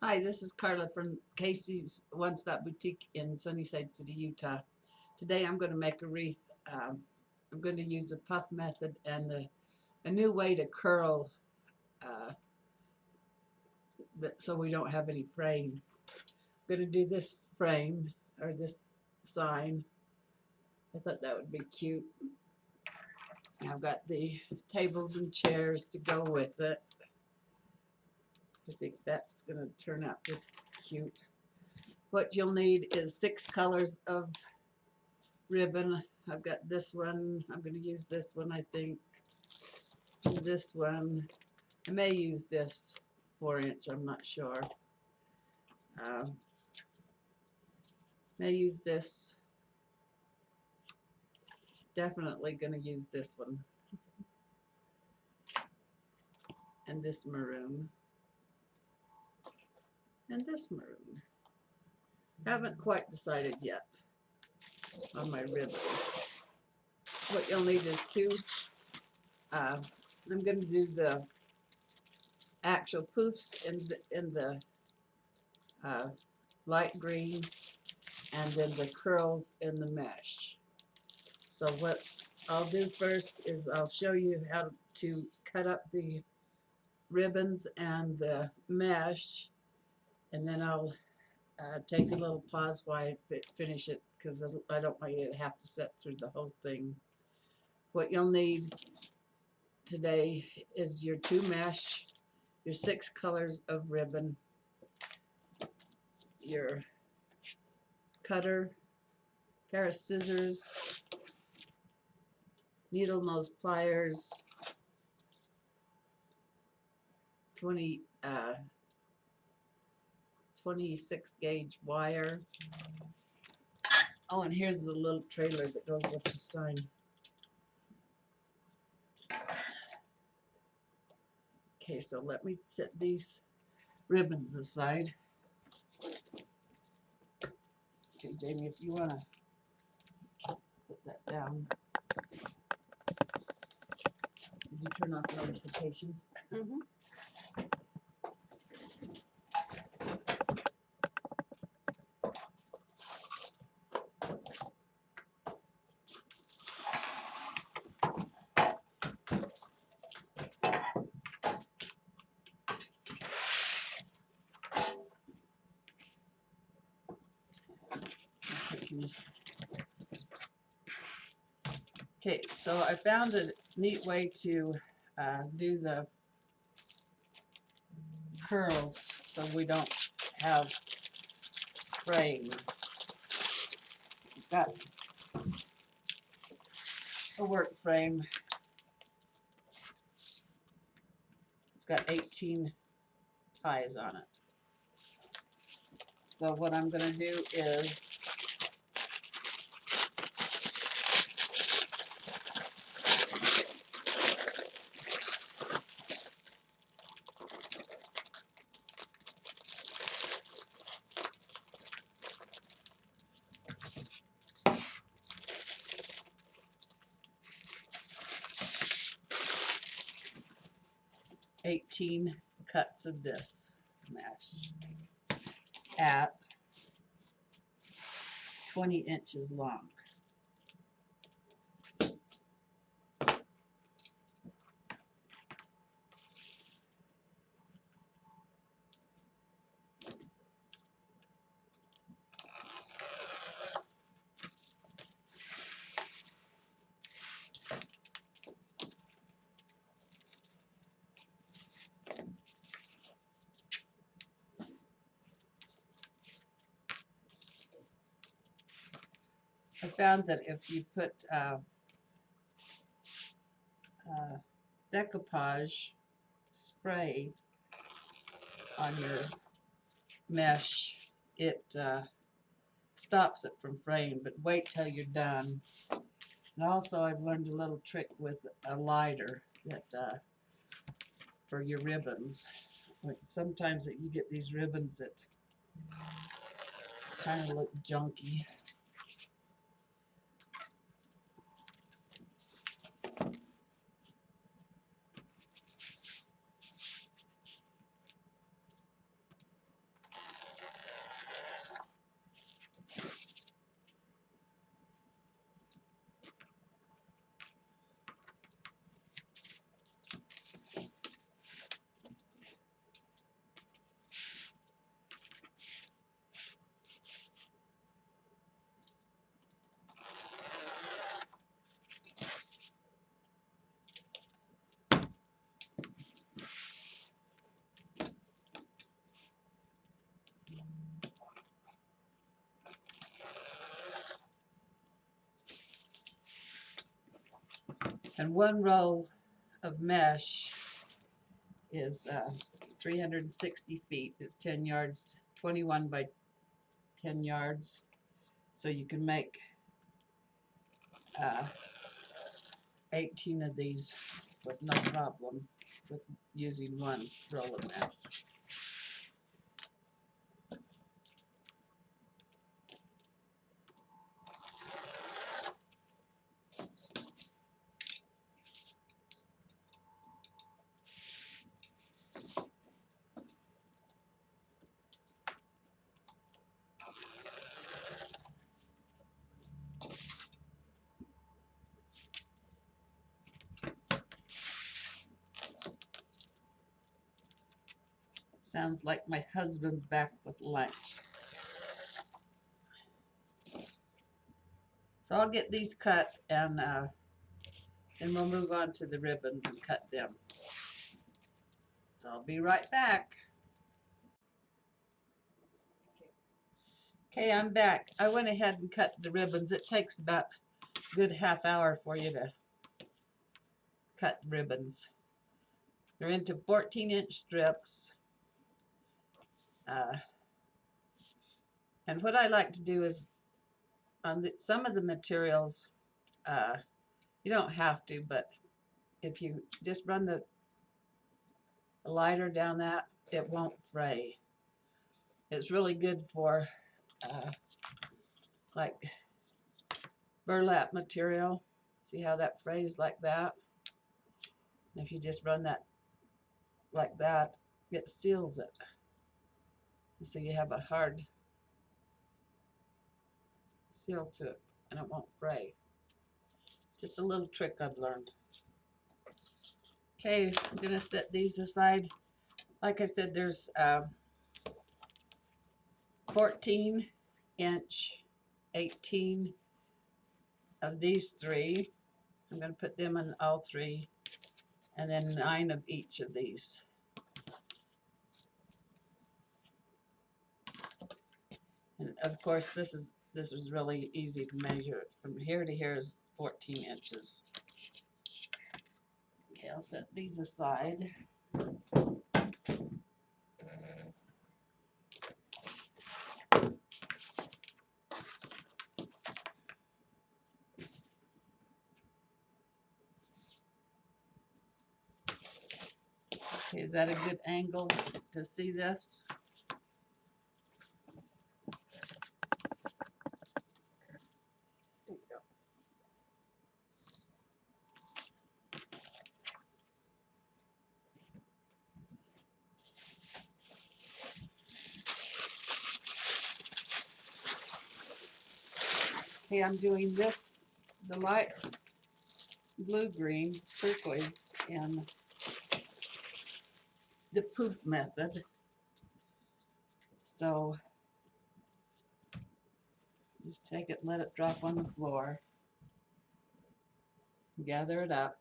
Hi, this is Carla from KC's One Stop Boutique in Sunnyside City, Utah. Today I'm going to make a wreath. I'm going to use the puff method and a new way to curl uh, so we don't have any fraying. I'm going to do this frame or this sign. I thought that would be cute. I've got the tables and chairs to go with it. I think that's going to turn out just cute. What you'll need is 6 colors of ribbon. I've got this one. I'm going to use this one, I think. This one. I may use this 4-inch. I'm not sure. Um, may use this. Definitely going to use this one. And this maroon. And this maroon. Haven't quite decided yet on my ribbons. What you'll need is 2. I'm going to do the actual poofs in the light green, and then the curls in the mesh. So what I'll do first is I'll show you how to cut up the ribbons and the mesh, and then I'll take a little pause while I finish it, because I don't want you to have to sit through the whole thing. What you'll need today is your 2 mesh, your 6 colors of ribbon, your cutter, pair of scissors, needle nose pliers, 26 gauge wire. Oh, and here's the little trailer that goes with the sign. Okay, so let me set these ribbons aside. Okay, Jamie, if you want to put that down. Did you turn off notifications? Mm-hmm. Okay, so I found a neat way to do the curls so we don't have fraying. Got a work frame. It's got 18 ties on it. So what I'm going to do is eighteen cuts of this mesh at 20 inches long. I found that if you put decoupage spray on your mesh, it stops it from fraying, but wait till you're done. And also I've learned a little trick with a lighter that for your ribbons. Sometimes that you get these ribbons that kind of look junky. And one roll of mesh is 360 feet. It's 10 yards, 21 by 10 yards. So you can make 18 of these with no problem with using one roll of mesh. Sounds like my husband's back with lunch. So I'll get these cut, and then we'll move on to the ribbons and cut them. So I'll be right back. Okay, I'm back. I went ahead and cut the ribbons. It takes about a good half hour for you to cut ribbons. They're into 14-inch strips. And what I like to do is, on some of the materials, you don't have to, but if you just run the lighter down that, it won't fray. It's really good for like burlap material. See how that frays like that? And if you just run that like that, it seals it. So you have a hard seal to it, and it won't fray. Just a little trick I've learned. Okay, I'm gonna set these aside. Like I said, there's 14-inch, 18 of these three. I'm gonna put them in all three, and then 9 of each of these. And of course, this is really easy to measure. From here to here is 14 inches. Okay, I'll set these aside. Okay, is that a good angle to see this? Okay, I'm doing this, the light blue-green turquoise in the poof method. So just take it, let it drop on the floor, gather it up.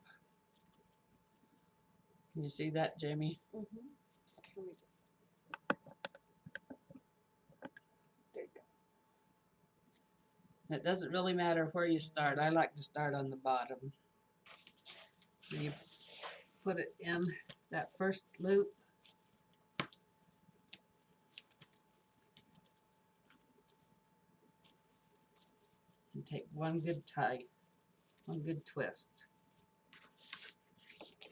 Can you see that, Jamie? Mm-hmm. There you go. It doesn't really matter where you start. I like to start on the bottom. Then you put it in that first loop. And take one good tie, one good twist.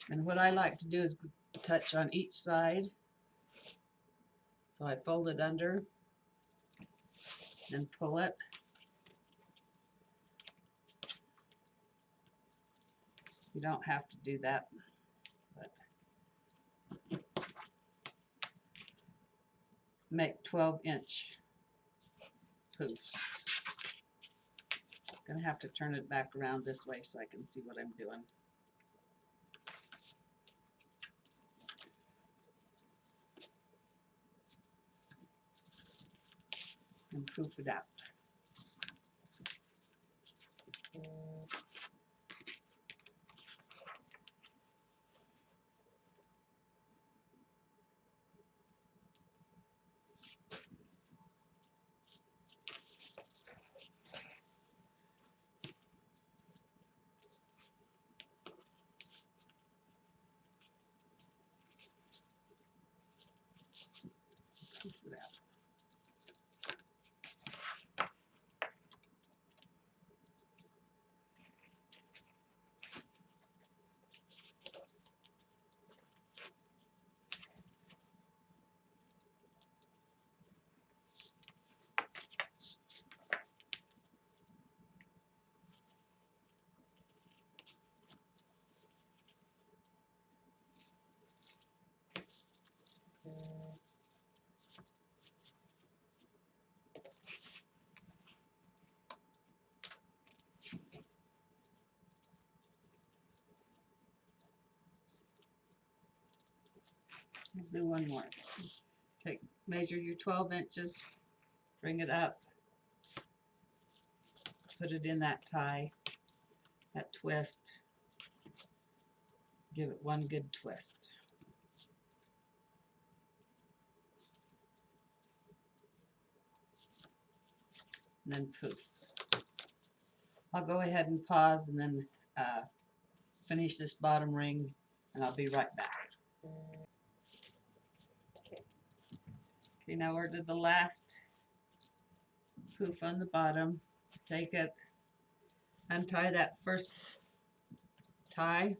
And what I like to do is touch on each side. So I fold it under and pull it. You don't have to do that, but make 12-inch poofs. Gonna have to turn it back around this way so I can see what I'm doing. And poof it out. do one more. Measure your 12 inches, bring it up, put it in that tie, that twist, give it one good twist. And then poof. I'll go ahead and pause and then finish this bottom ring, and I'll be right back. Okay, now we're to the last poof on the bottom. Take it, untie that first tie,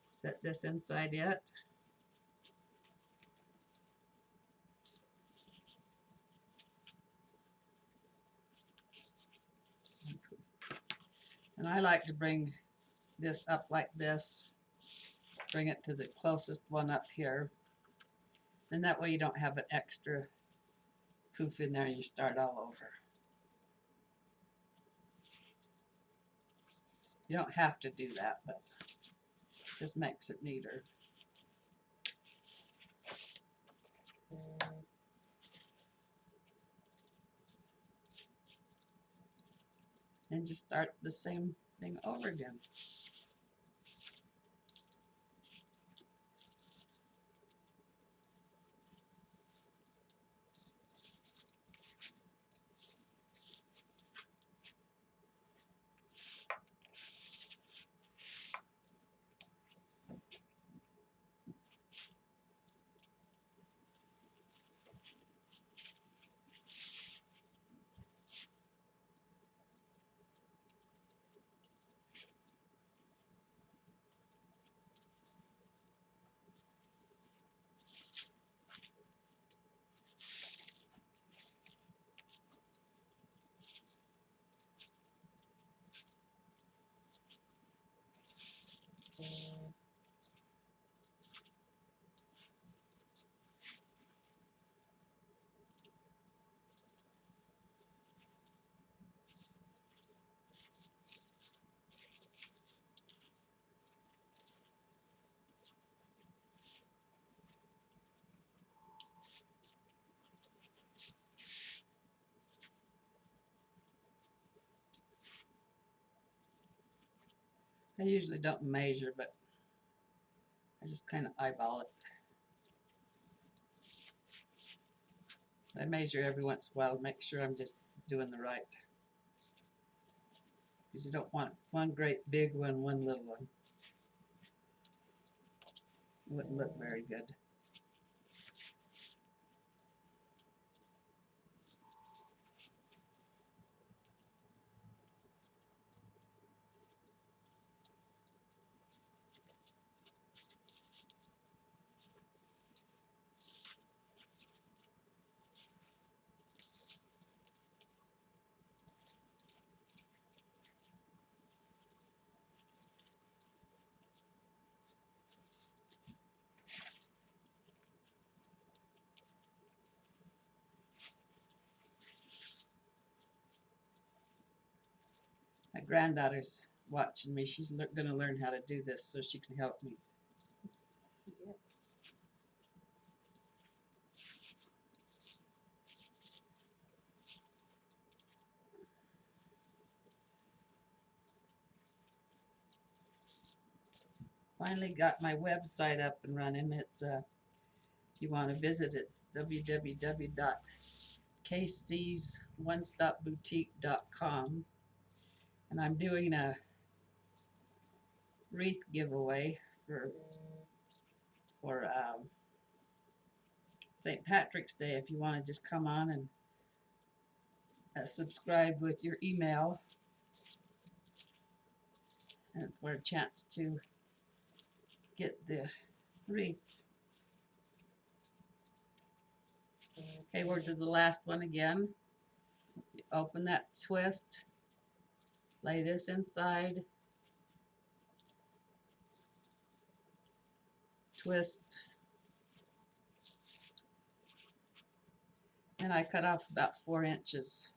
set this inside it. And I like to bring this up like this, bring it to the closest one up here, and that way you don't have an extra poof in there and you start all over. You don't have to do that, but this makes it neater. And just start the same thing over again. I usually don't measure, but I just kind of eyeball it. I measure every once in a while to make sure I'm just doing the right. Because you don't want one great big one, one little one. It wouldn't look very good. My granddaughter's watching me. She's going to learn how to do this so she can help me. Finally got my website up and running. It's if you want to visit, it's www.kcsonestopboutique.com, and I'm doing a wreath giveaway for St. Patrick's Day. If you want to just come on and subscribe with your email, and for a chance to get the wreath. Okay, we're to the last one again. You open that twist, lay this inside, twist, and I cut off about 4 inches.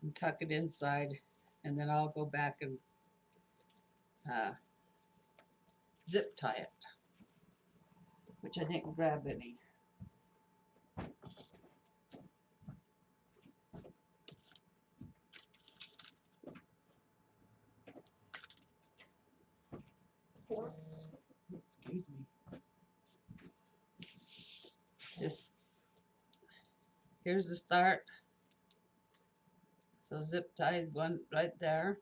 and tuck it inside, and then I'll go back and zip tie it, which I didn't grab any. Excuse me. Just here's the start. So zip tied one right there.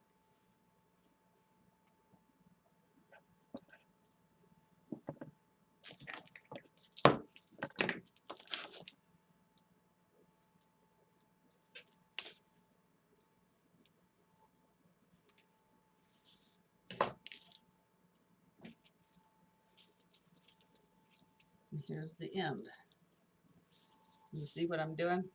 And here's the end. You see what I'm doing?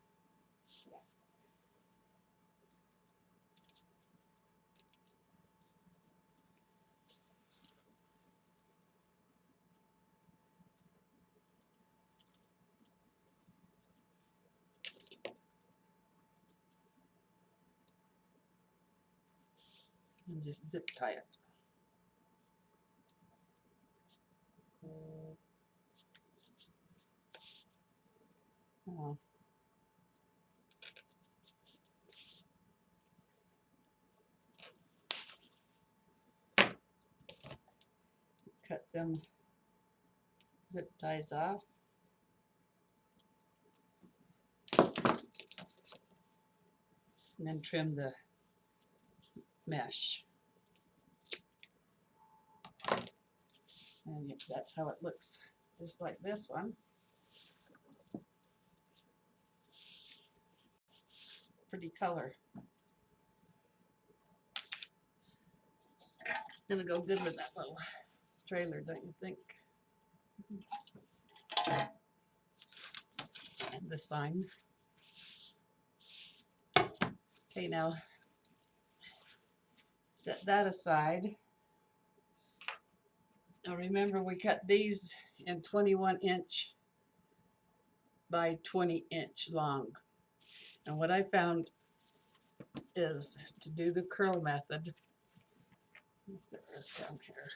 And just zip tie it. Oh. Cut them zip ties off. And then trim the mesh. And that's how it looks, just like this one. It's a pretty color. Gonna go good with that little trailer, don't you think? And the sign. Okay, now set that aside. Now remember, we cut these in 21" by 20" long. And what I found is to do the curl method. Let me set this down here.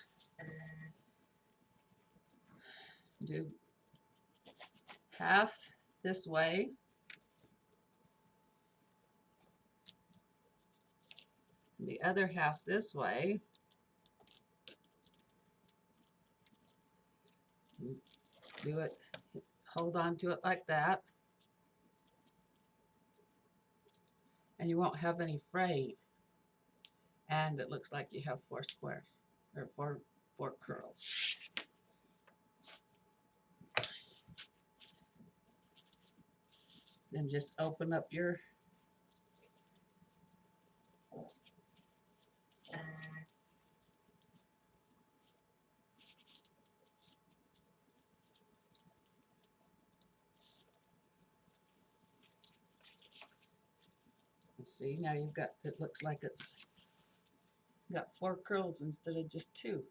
Do half this way. The other half this way. Do it, hold on to it like that. And you won't have any fraying. And it looks like you have 4 squares, or four curls. Then just open up your see, now you've got, it looks like it's got 4 curls instead of just 2.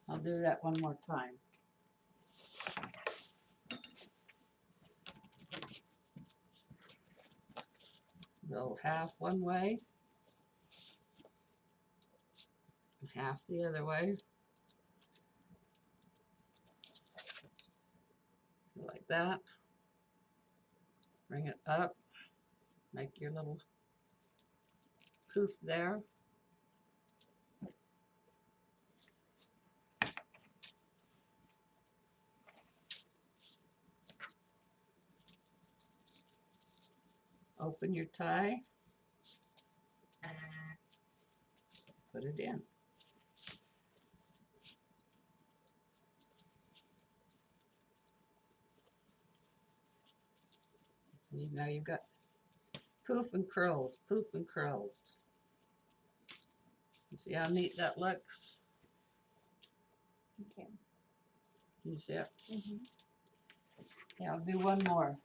I'll do that one more time. Go half one way, and half the other way. Like that. Bring it up. Make your little poof there. Open your tie. Put it in. See, now you've got poof and curls, poof and curls. See how neat that looks? Okay. Can you see it? Mm-hmm. Okay, I'll do one more.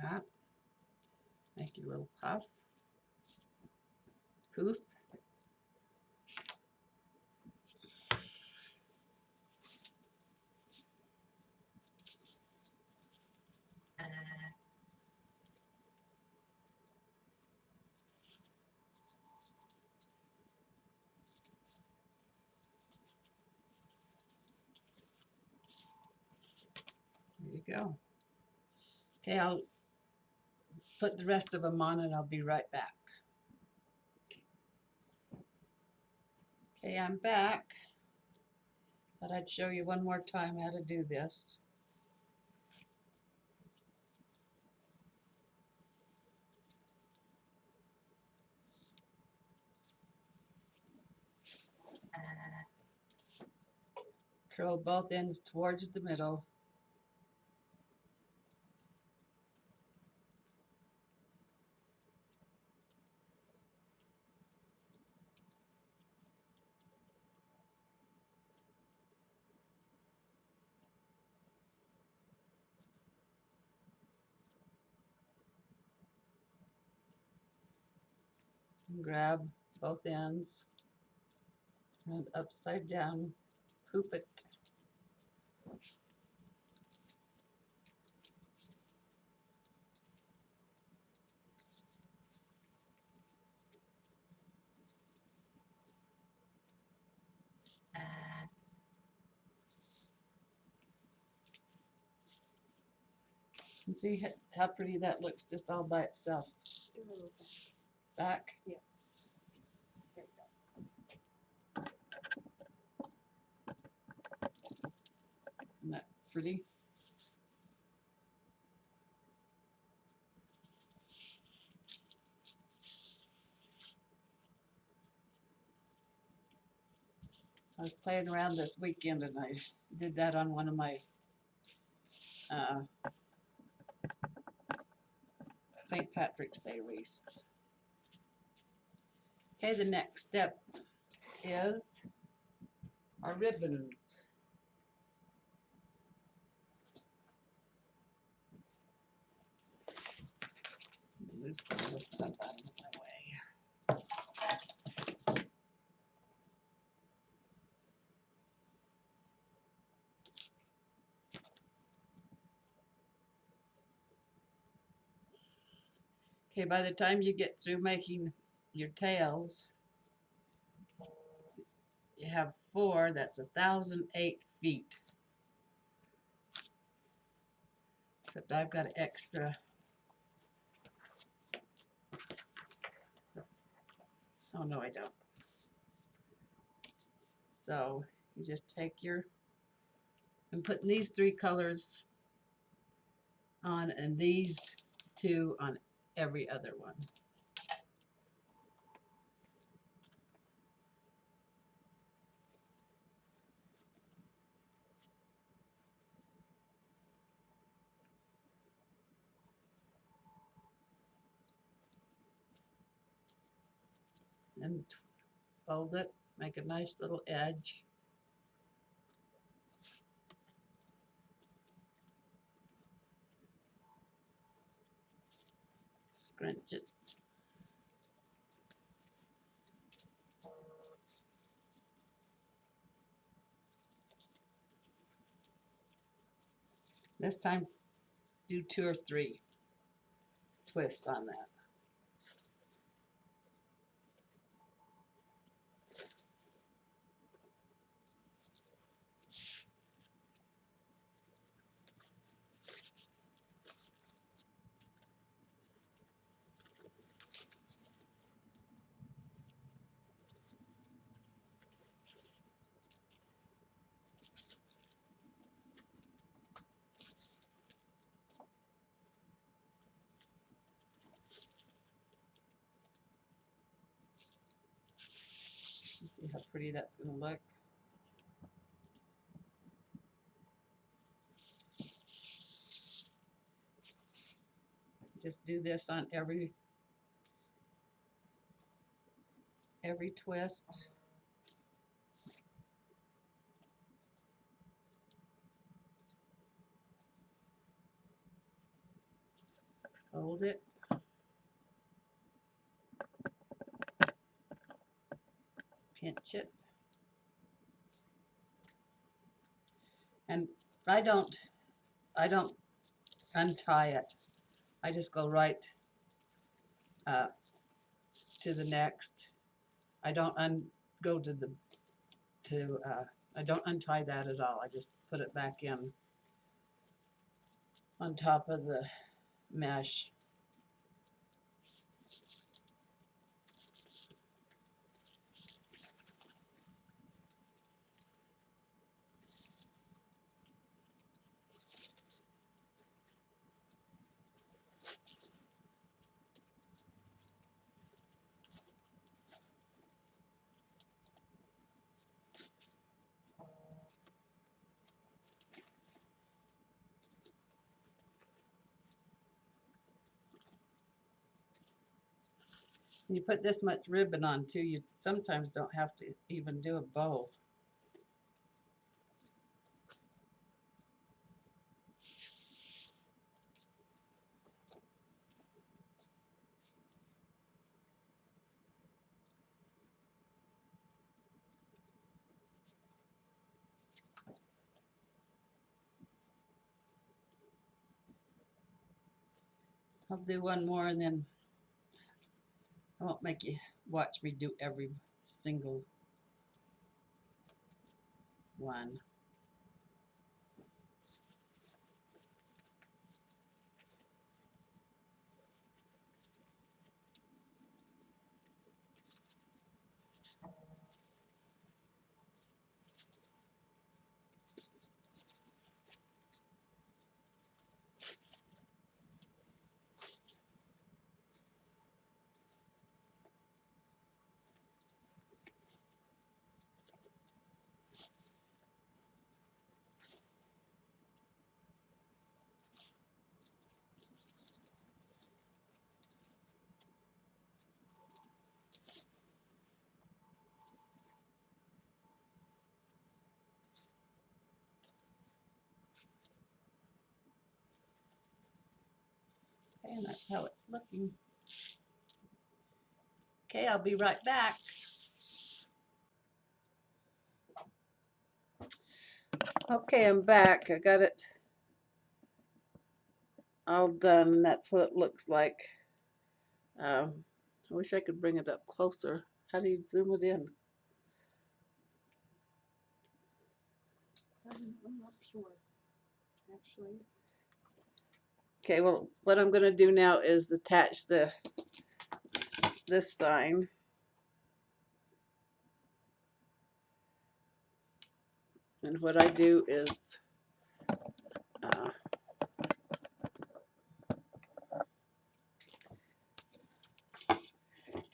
that. Make your little puff. Poof. There you go. Okay, I'll put the rest of them on and I'll be right back. Okay, I'm back. Thought I'd show you one more time how to do this. Curl both ends towards the middle. And grab both ends and upside down, poof it. And see how pretty that looks just all by itself. Back. Yeah. There you Isn't that pretty? I was playing around this weekend and I did that on one of my St. Patrick's Day wreaths. Okay, the next step is our ribbons. Move some of this stuff out of my way. Okay, by the time you get through making your tails, you have 4, that's 1,008 feet. Except I've got an extra. So, oh no, I don't. So you just take I'm putting these 3 colors on and these 2 on every other one. And fold it, make a nice little edge. Scrunch it. This time do 2 or 3 twists on that. You see how pretty that's going to look? Just do this on every twist. Hold it. Pinch it. And I don't untie it. I just go right to the next. I don't go to the I don't untie that at all. I just put it back in on top of the mesh. You put this much ribbon on too, you sometimes don't have to even do a bow. I'll do one more and then I won't make you watch me do every single one. And that's how it's looking. Okay, I'll be right back. Okay, I'm back. I got it all done. That's what it looks like. I wish I could bring it up closer. How do you zoom it in? I'm not sure, actually. Okay, well, what I'm going to do now is attach this sign. And what I do is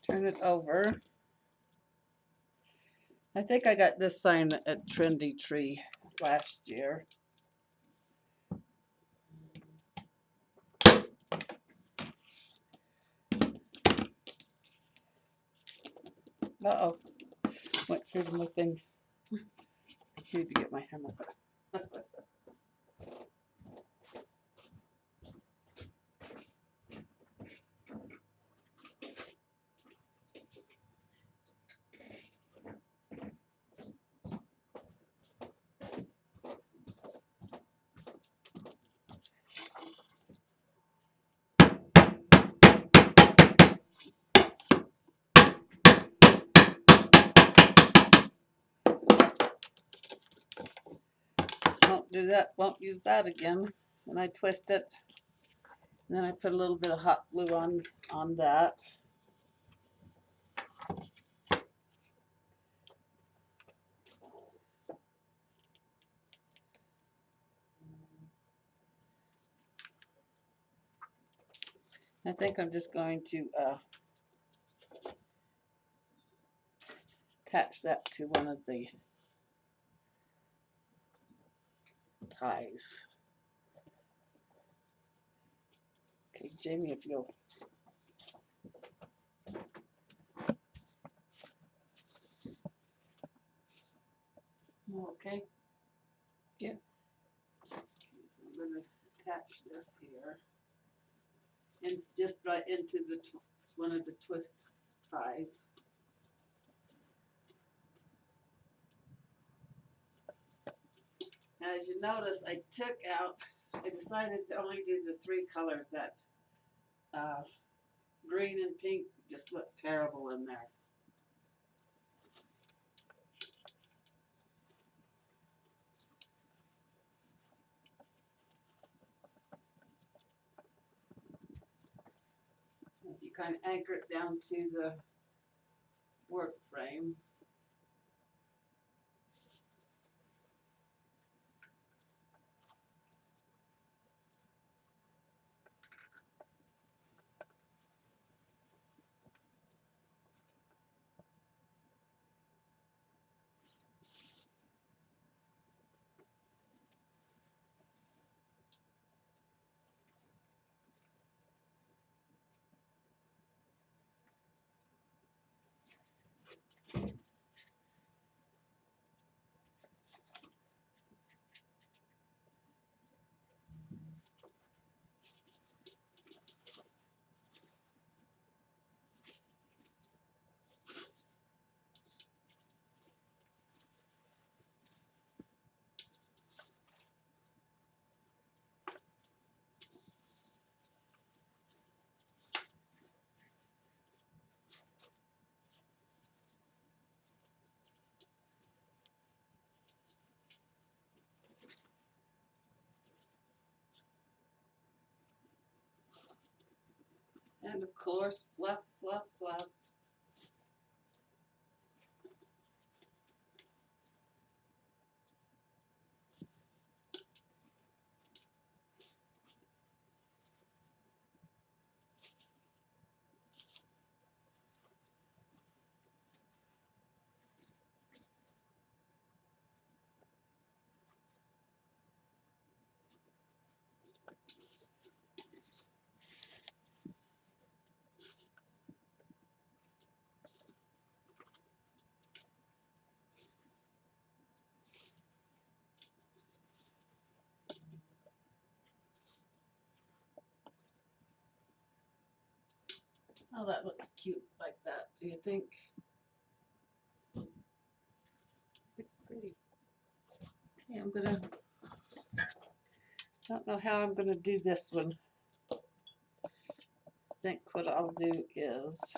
turn it over. I think I got this sign at Trendy Tree last year. Uh-oh, went through my thing. Need to get my hammer. Won't do that, won't use that again. And I twist it. And then I put a little bit of hot glue on that. I think I'm just going to attach that to one of the ties. Okay, Jamie, if you'll. Okay. Yeah. Okay, so I'm going to attach this here. and just right into the one of the twist ties. As you notice, I decided to only do the 3 colors. That green and pink just look terrible in there. You kind of anchor it down to the work frame. And of course, fluff, fluff, fluff. Oh, that looks cute like that, do you think? Looks pretty. Okay, don't know how I'm gonna do this one. I think what I'll do is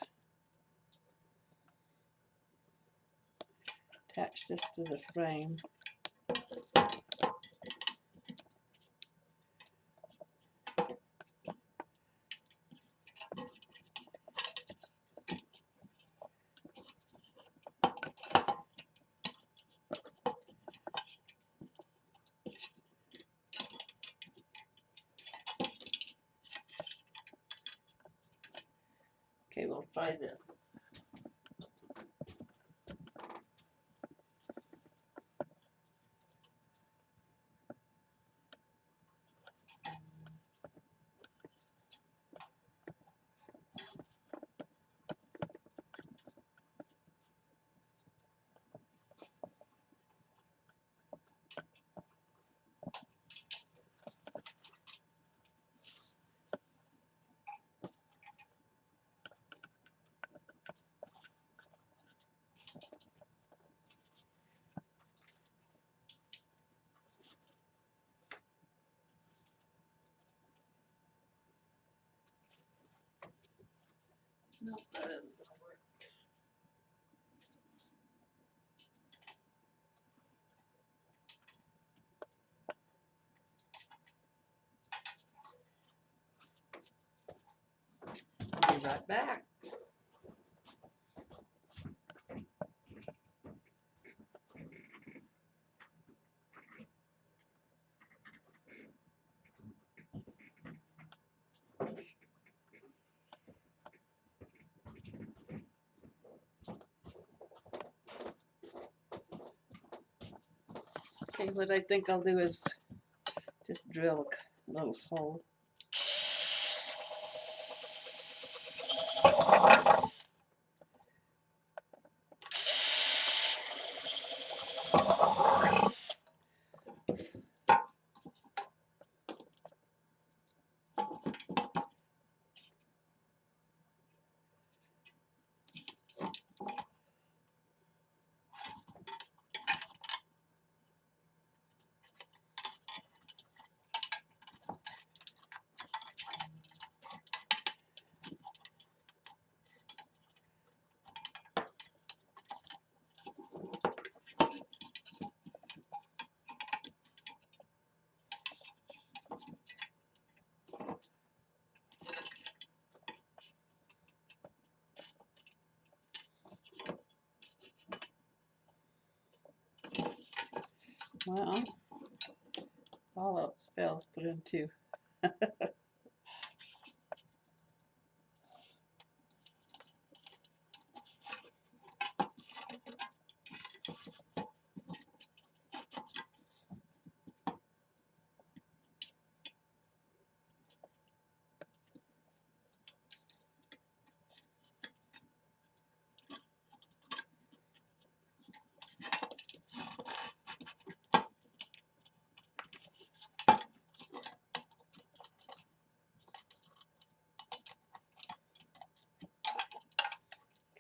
attach this to the frame. Okay, we'll try this. No, that isn't gonna work. I'll be right back. Okay, what I think I'll do is just drill a little hole. fell, put in two.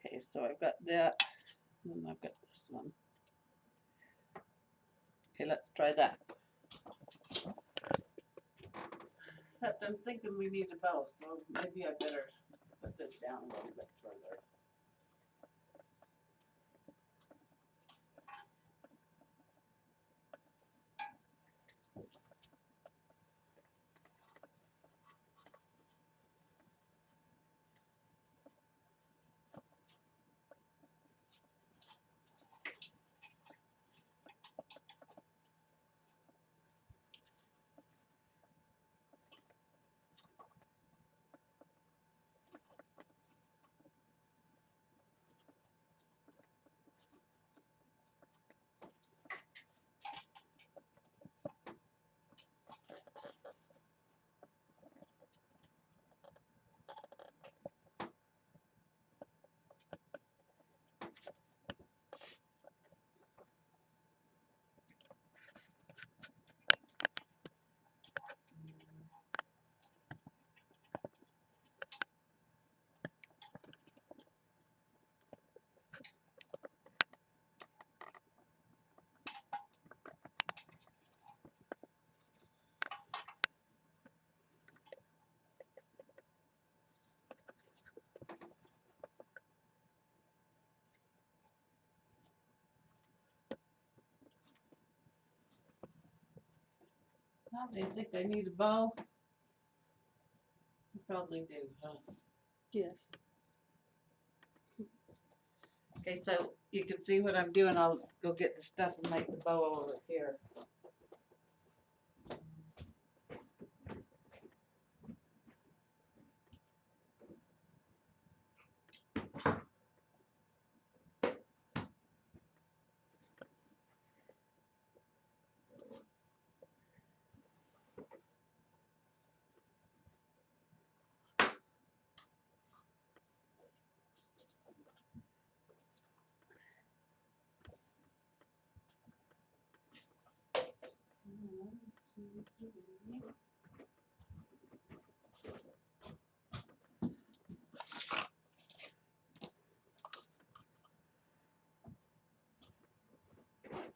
Okay, so I've got that, and then I've got this one. Okay, let's try that. Except I'm thinking we need a bow, so maybe I better put this down a little bit further. Well, they think I need a bow. You probably do, huh? Yes. Okay, so you can see what I'm doing. I'll go get the stuff and make the bow over here.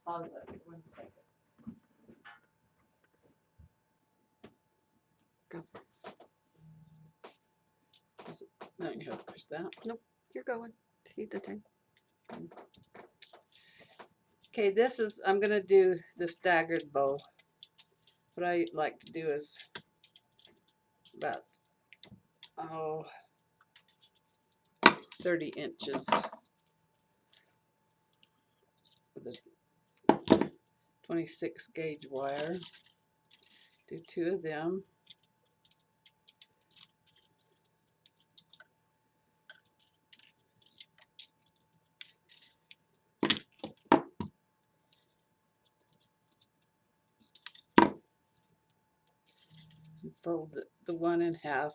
Pause that for 1 second. Go. No, you have to push that. You're going. See the thing. Okay, this is, I'm gonna do the staggered bow. What I like to do is about, 30 inches with a 26 gauge wire. Do 2 of them. Fold the one in half.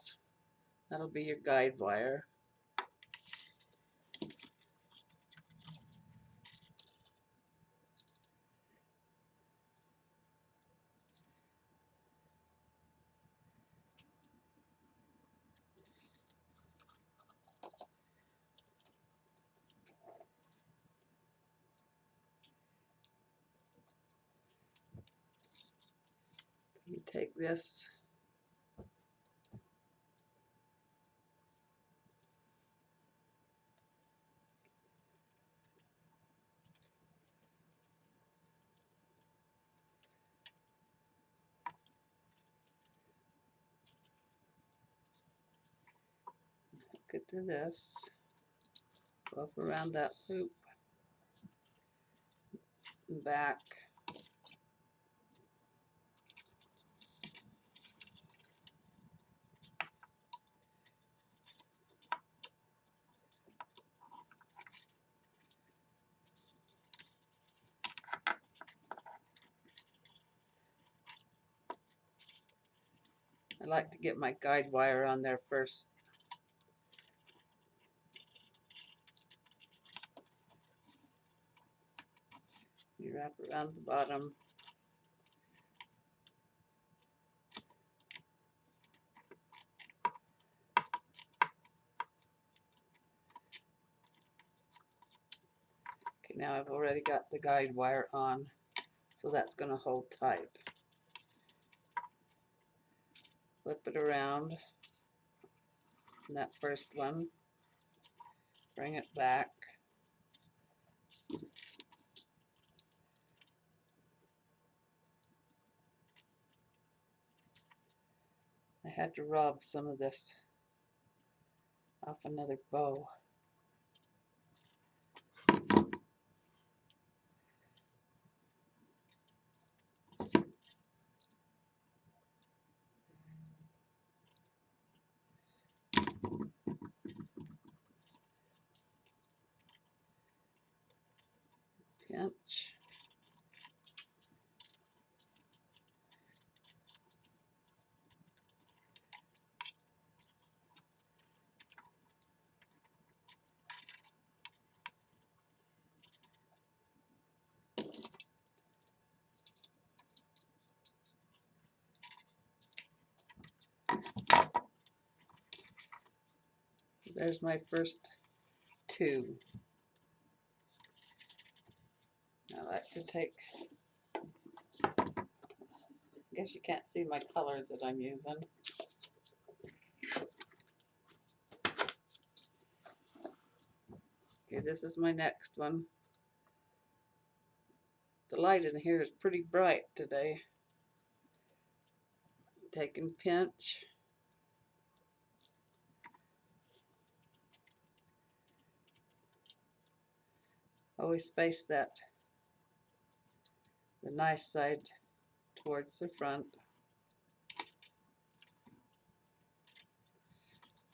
That'll be your guide wire. You take this, hook it to this, go up around that loop, and back. I like to get my guide wire on there first. You wrap around the bottom. Okay, now I've already got the guide wire on, so that's going to hold tight. Flip it around in that first one, bring it back. I had to rub some of this off another bow. Pinch. There's my first two. I like to take, I guess you can't see my colors that I'm using. Okay, this is my next one. The light in here is pretty bright today. Take and pinch. Always face the nice side towards the front.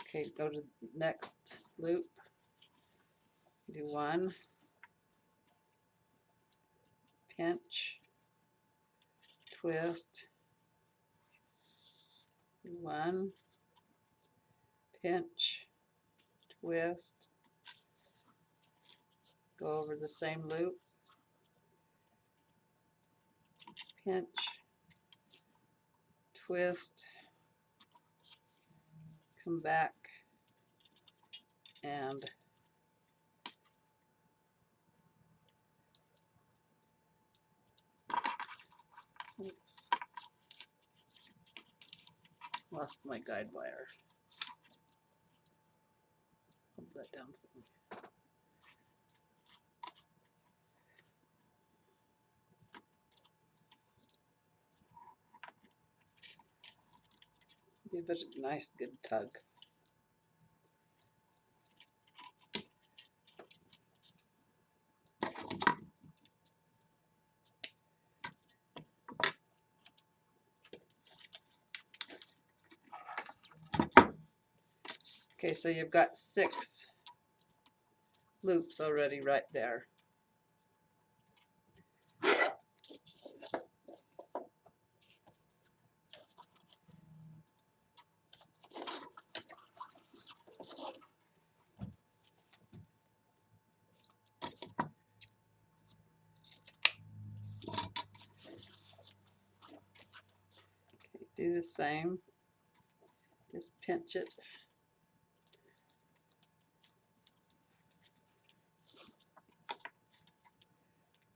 Okay, go to the next loop. Do one. Pinch. Twist. Do one. Pinch. Twist. Go over the same loop. Pinch. Twist. Come back and oops, lost my guide wire. Hold that down for me. Give it a nice good tug. Okay, so you've got 6 loops already right there. Okay, do the same. Just pinch it.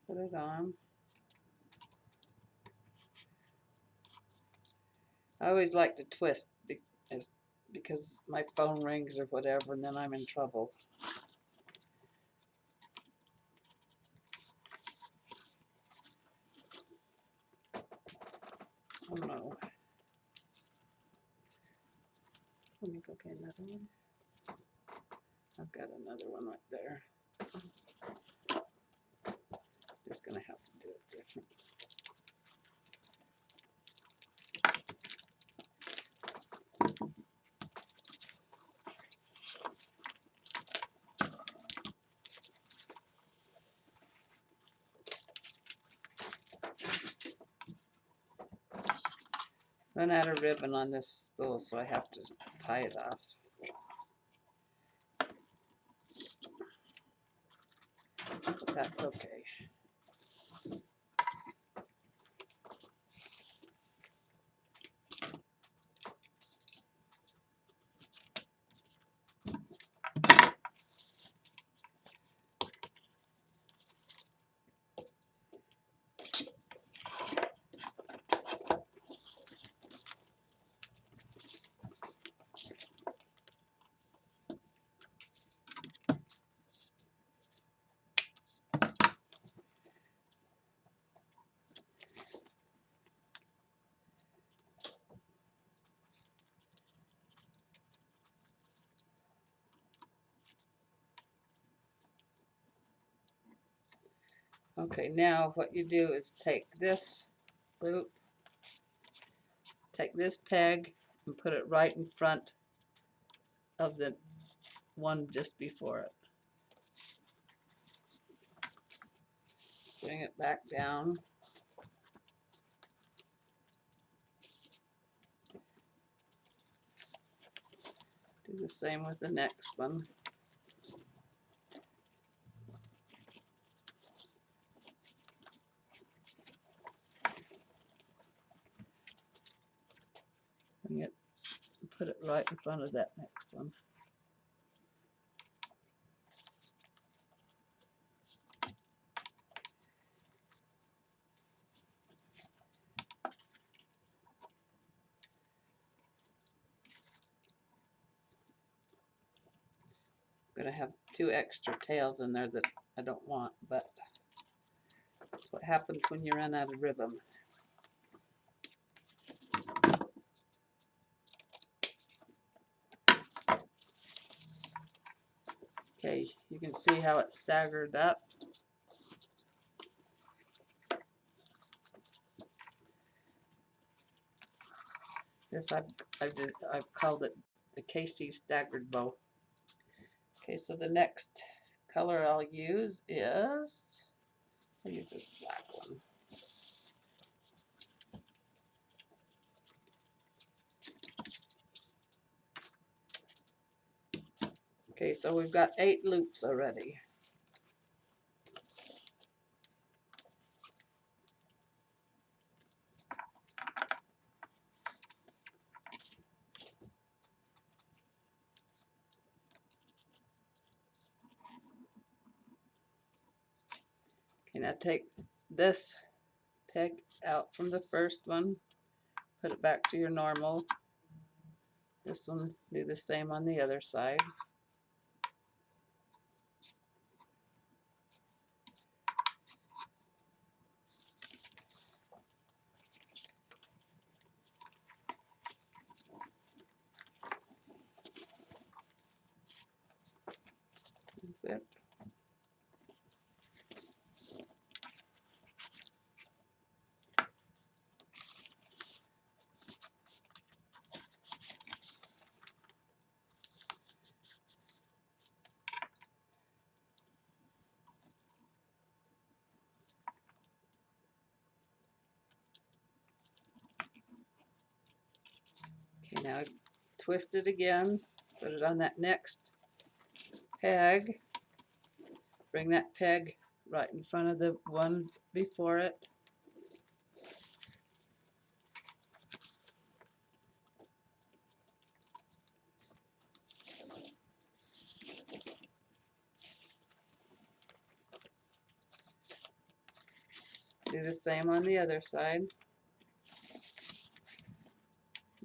Put it on. I always like to twist because my phone rings or whatever, and then I'm in trouble. Oh no. Let me go get another one. I've got another one right there. Just gonna have to do it different. Run out of ribbon on this spool, so I have to tie it off. That's okay. Okay, now what you do is take this loop, take this peg, and put it right in front of the one just before it. Bring it back down. Do the same with the next one. Bring it, put it right in front of that next one. I'm gonna have 2 extra tails in there that I don't want, but that's what happens when you run out of ribbon. Okay, you can see how it's staggered up. This I've called it the KCs Staggered bow. Okay, so the next color I'll use is, I'll use this black one. Okay, so we've got 8 loops already. Okay, now take this peg out from the first one, put it back to your normal. This one, do the same on the other side. Bit. Okay, now twist it again, put it on that next peg, bring that peg right in front of the one before it. Do the same on the other side.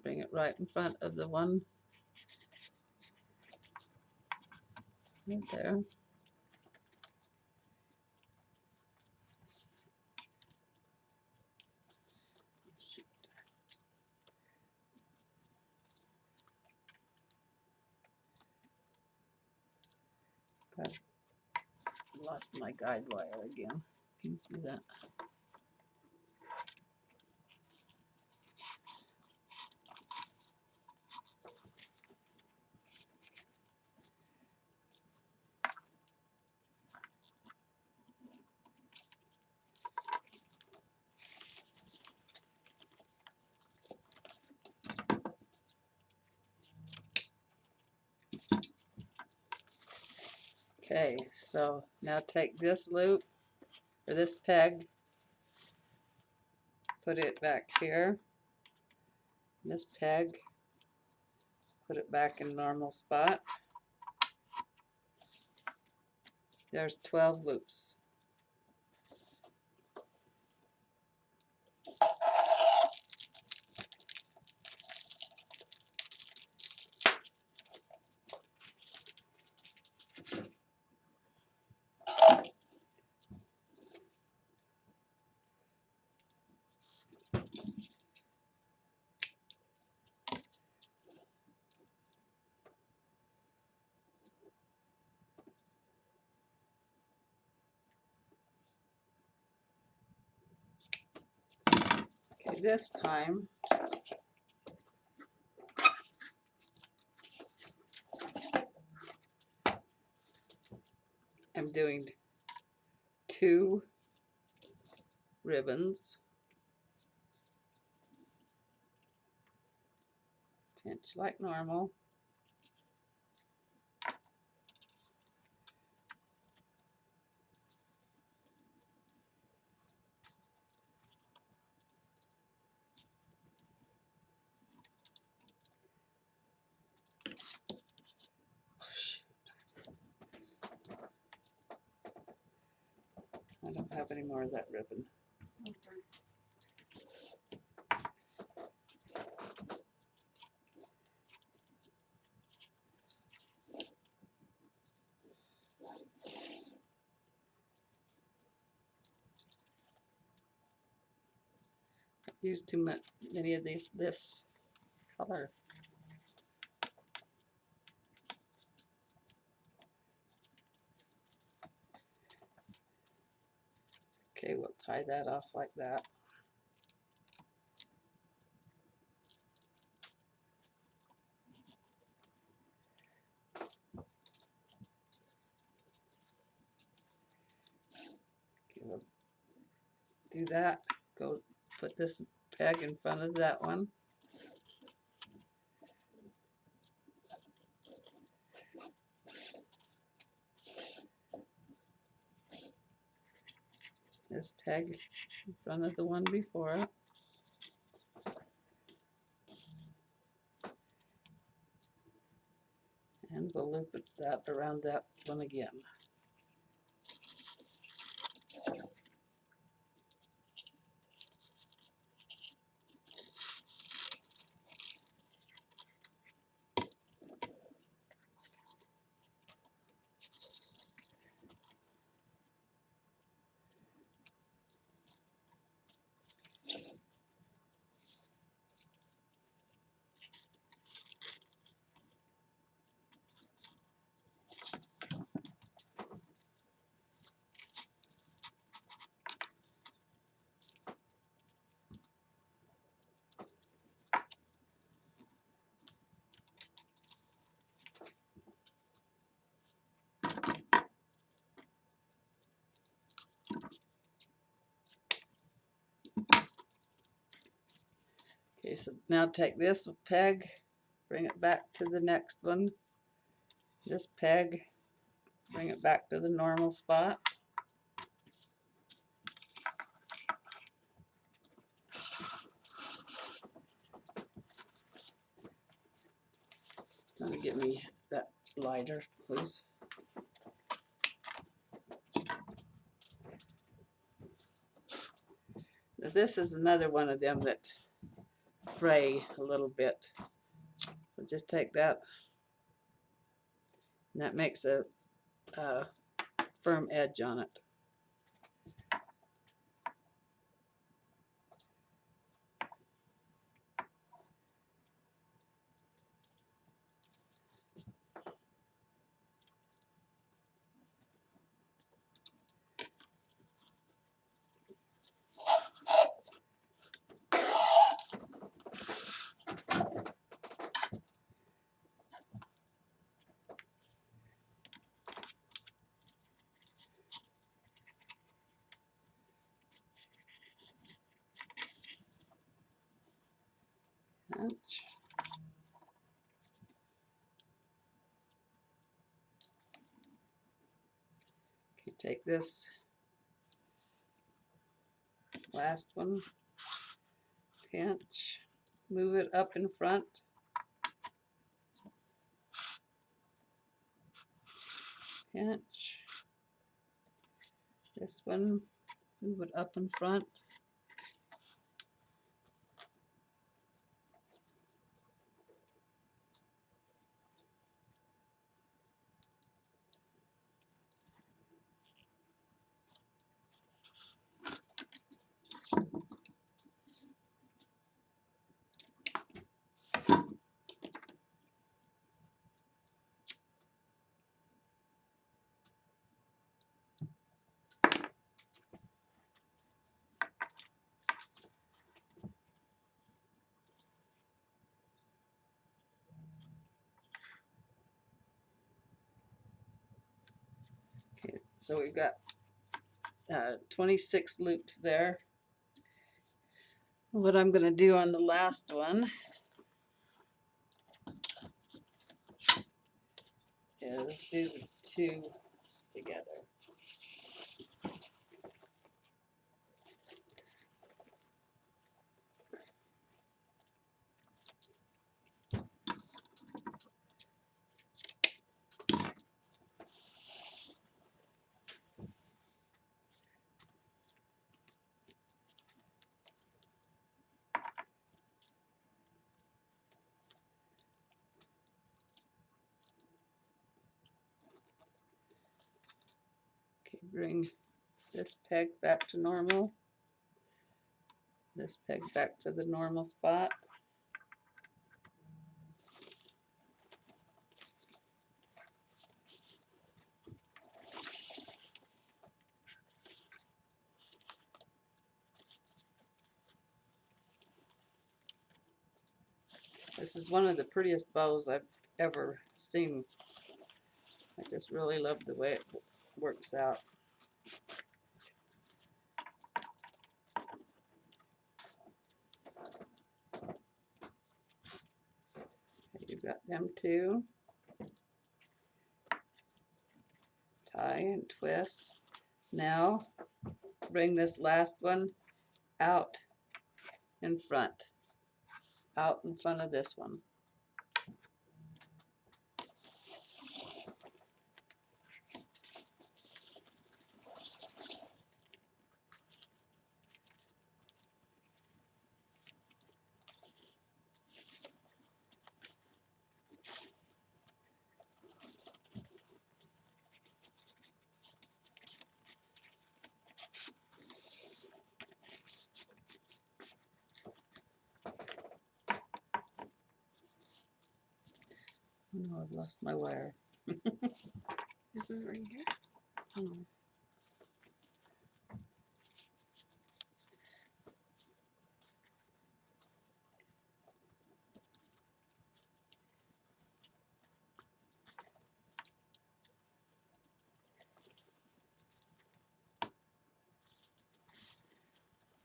Bring it right in front of the one right there. I've lost my guide wire again. Can you see that? Okay, so now take this loop, or this peg, put it back here. This peg, put it back in normal spot. There's 12 loops. Okay, this time I'm doing 2 ribbons, pinch like normal. I don't have any more of that ribbon. Use too many of this color. Okay, we'll tie that off like that. Okay, we'll do that. Go put this peg in front of that one. This peg in front of the one before it. And we'll loop that around that one again. Okay, so now take this peg, bring it back to the next one. This peg, bring it back to the normal spot. Let me get me that lighter, please. Now this is another one of them that fray a little bit. So just take that, and that makes a firm edge on it. Ouch. Take this last one, pinch, move it up in front, pinch. This one, move it up in front. Okay, so we've got 26 loops there. What I'm going to do on the last one is do the two together. Okay, bring this peg back to normal. This peg back to the normal spot. This is one of the prettiest bows I've ever seen. I just really love the way it works out. You've got them two. Tie and twist. Now bring this last one out in front. Out in front of this one. Oh no, I've lost my wire. Is it right here? Oh.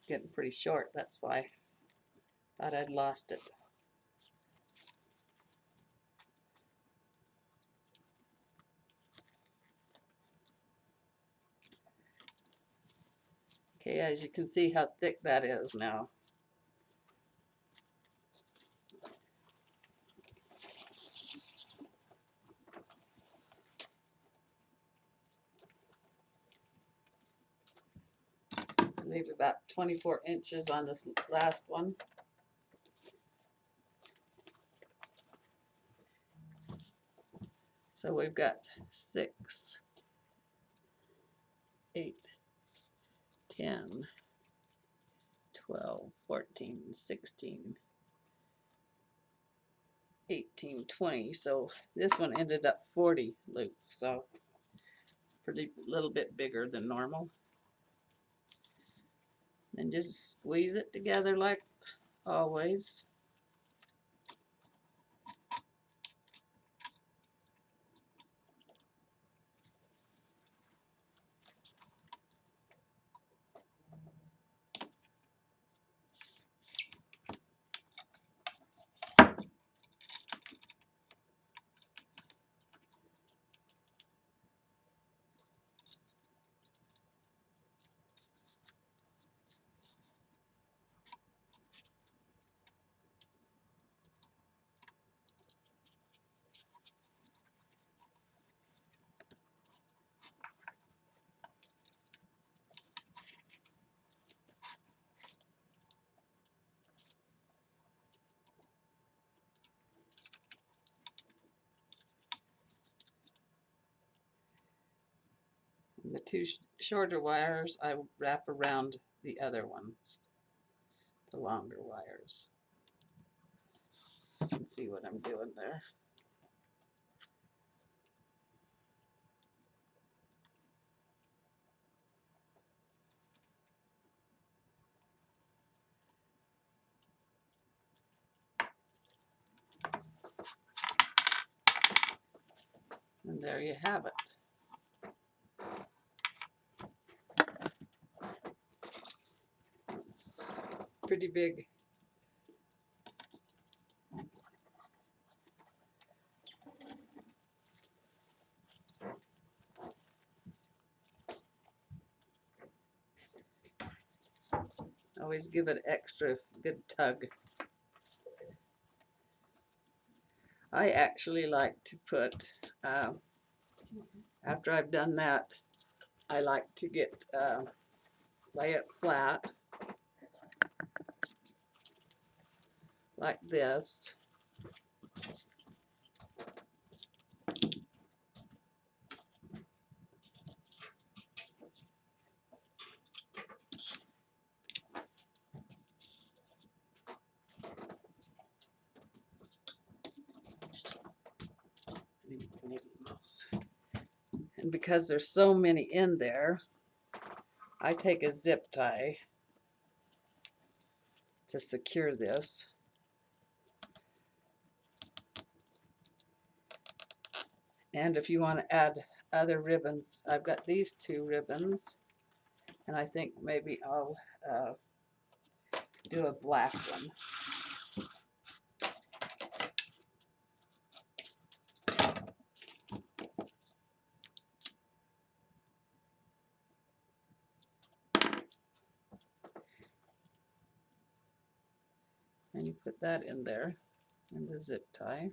Getting pretty short, that's why. Thought I'd lost it. Okay, as you can see how thick that is now. Leave about 24 inches on this last one. So we've got 6, 8, 10, 12, 14, 16, 18, 20. So this one ended up 40 loops, so pretty little bit bigger than normal. And just squeeze it together like always. two shorter wires, I wrap around the other ones, the longer wires. You can see what I'm doing there. And there you have it. It's pretty big. Always give it extra good tug. I actually like to put, after I've done that, I like to get, lay it flat like this. And because there's so many in there, I take a zip tie to secure this. And if you want to add other ribbons, I've got these two ribbons, and I think maybe I'll do a black one. And you put that in there, in the zip tie.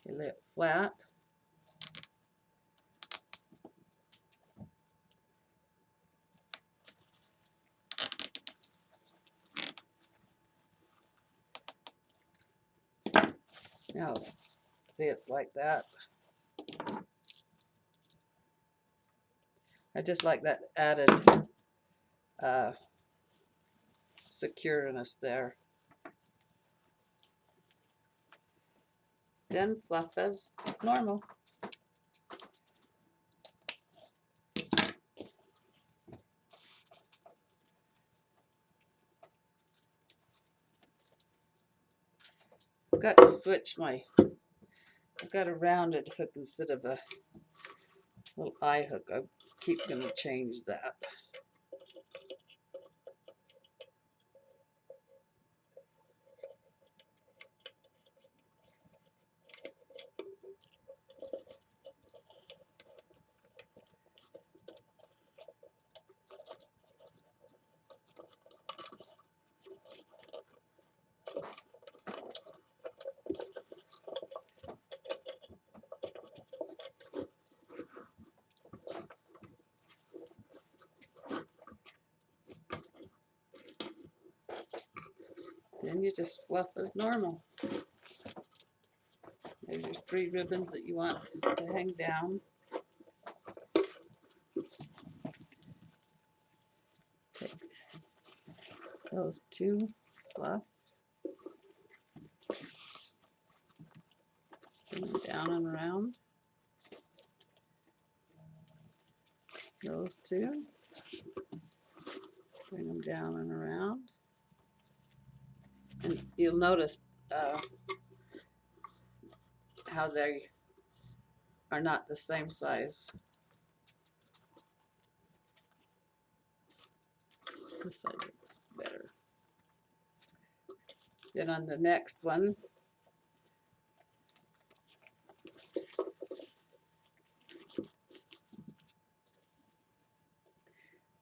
You lay it flat. Now, see, it's like that. I just like that added secureness there. Then fluff as normal. I've got to switch my, I've got a rounded hook instead of a little eye hook. I keep going to change that. Then you just fluff as normal. There's your 3 ribbons that you want to hang down. Take those 2, fluff, bring them down and around. Those 2, bring them down and around. And you'll notice how they are not the same size. This side looks better. Then on the next one,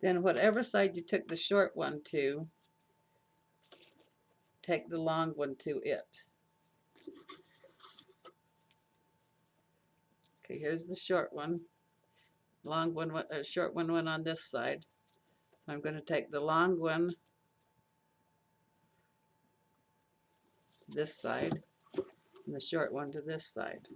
then whatever side you took the short one to, take the long one to it. Okay, here's the short one. Long one, short one went on this side. So I'm going to take the long one to this side and the short one to this side.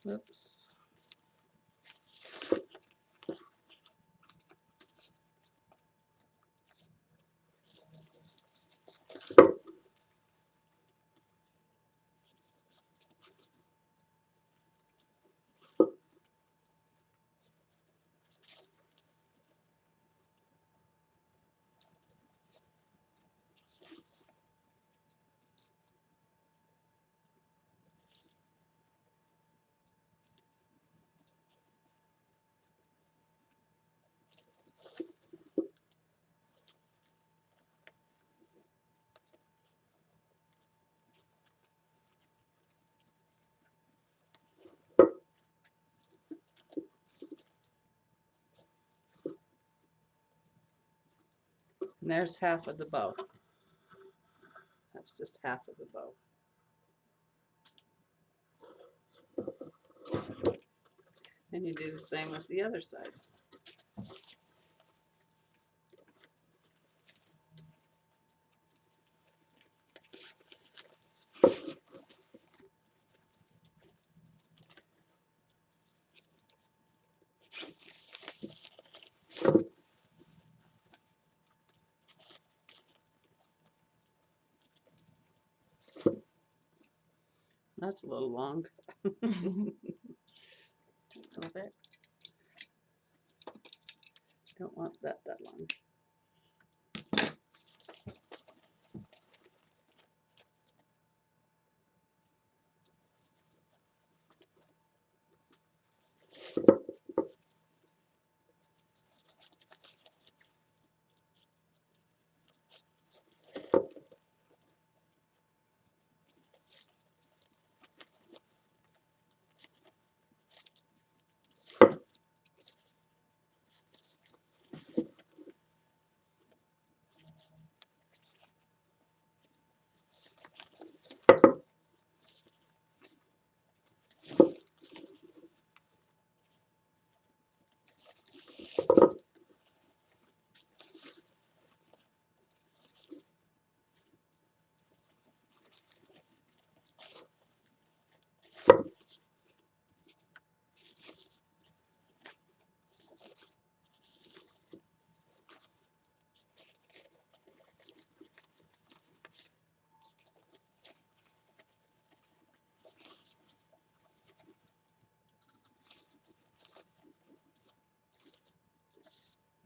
Oops. And there's half of the bow. That's just half of the bow. And you do the same with the other side. That's a little long. Just a little bit. Don't want that long.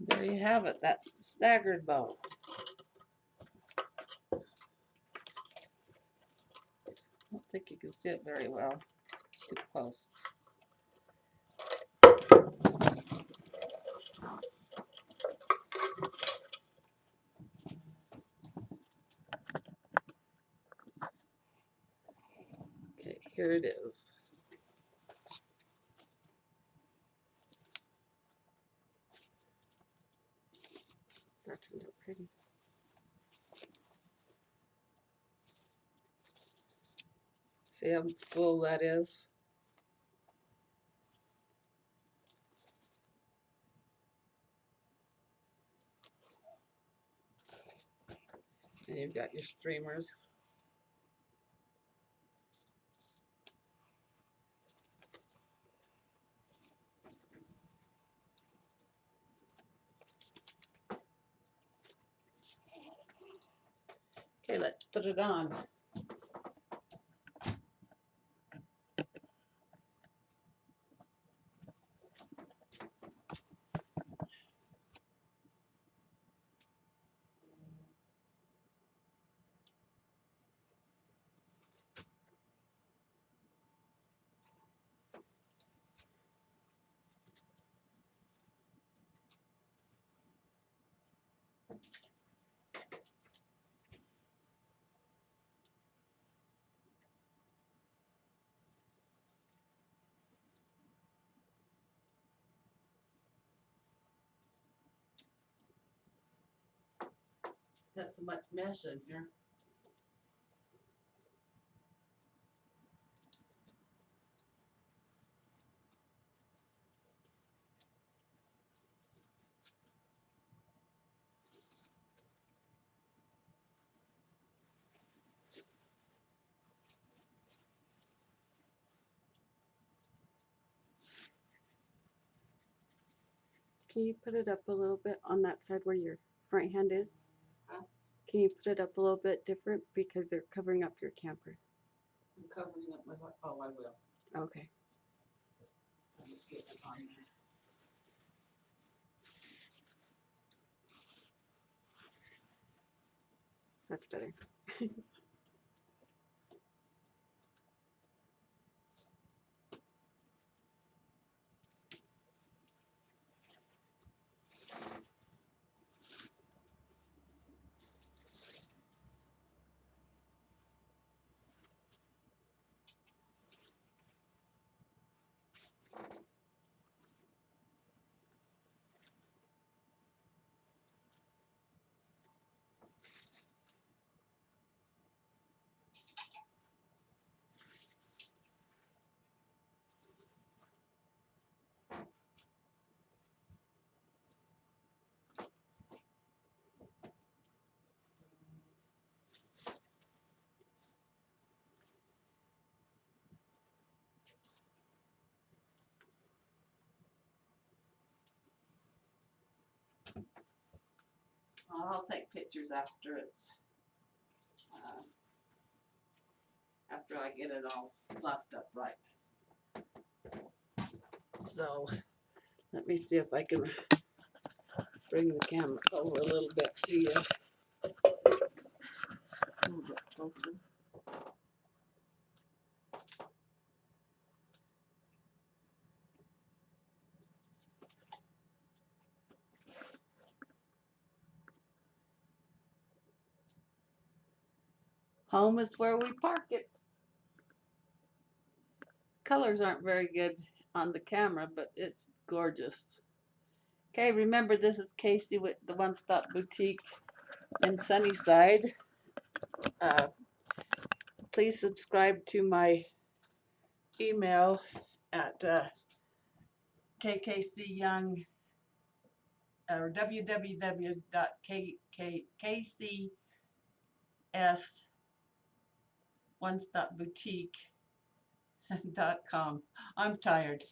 There you have it. That's the staggered bow. I don't think you can see it very well. Too close. Okay, here it is. That turned out pretty. See how full that is? And you've got your streamers. Okay, let's put it on. Got so much mesh in here. Can you put it up a little bit on that side where your right hand is? Huh? Can you put it up a little bit different because they're covering up your camper? I'm covering up my, oh, I will. Okay. I'm just getting it on there. That's better. I'll take pictures after it's, after I get it all fluffed up right. So, let me see if I can bring the camera over a little bit to you. A little bit closer. Home is where we park it. Colors aren't very good on the camera, but it's gorgeous. Okay, remember this is Casey with the One Stop Boutique in Sunnyside. Please subscribe to my email at kkcyoung or www.kcsonestopboutique.com. I'm tired.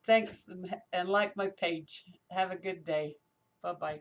Thanks and like my page. Have a good day. Bye-bye.